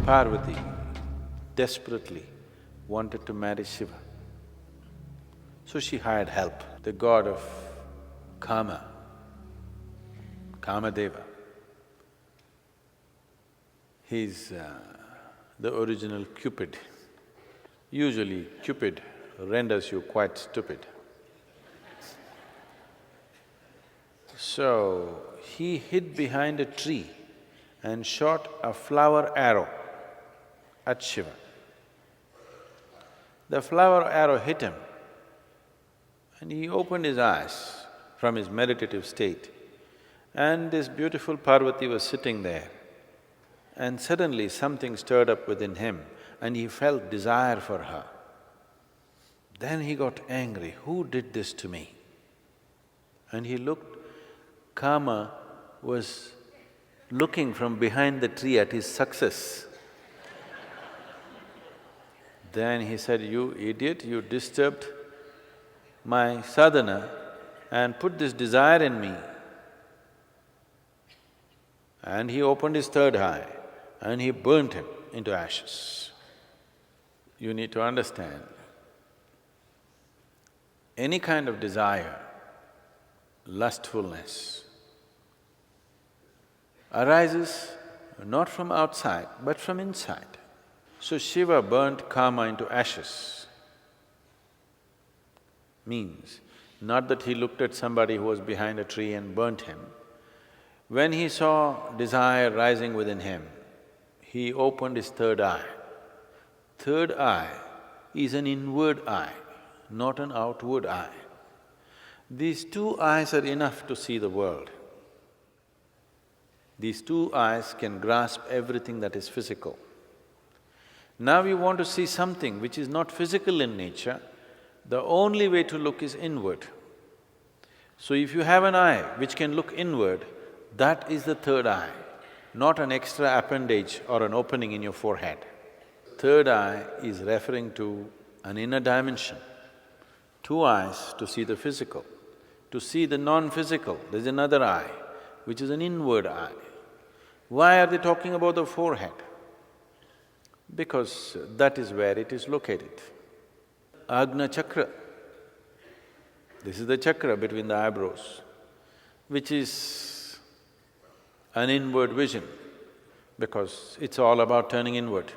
Parvati desperately wanted to marry Shiva. So she hired help, the god of Kama, Kama Deva. He's the original Cupid. Usually Cupid renders you quite stupid. So he hid behind a tree and shot a flower arrow at Shiva. The flower arrow hit him and he opened his eyes from his meditative state, and this beautiful Parvati was sitting there, and suddenly something stirred up within him and he felt desire for her. Then he got angry, who did this to me? And he looked, Kama was looking from behind the tree at his success. Then he said, you idiot, you disturbed my sadhana and put this desire in me. And he opened his third eye and he burnt him into ashes. You need to understand, any kind of desire, lustfulness, arises not from outside but from inside. So Shiva burnt Kama into ashes. Means, not that he looked at somebody who was behind a tree and burnt him. When he saw desire rising within him, he opened his third eye. Third eye is an inward eye, not an outward eye. These two eyes are enough to see the world. These two eyes can grasp everything that is physical. Now you want to see something which is not physical in nature, the only way to look is inward. So if you have an eye which can look inward, that is the third eye, not an extra appendage or an opening in your forehead. Third eye is referring to an inner dimension. Two eyes to see the physical. To see the non-physical, there's another eye, which is an inward eye. Why are they talking about the forehead? Because that is where it is located. Agna chakra, this is the chakra between the eyebrows, which is an inward vision, because it's all about turning inward.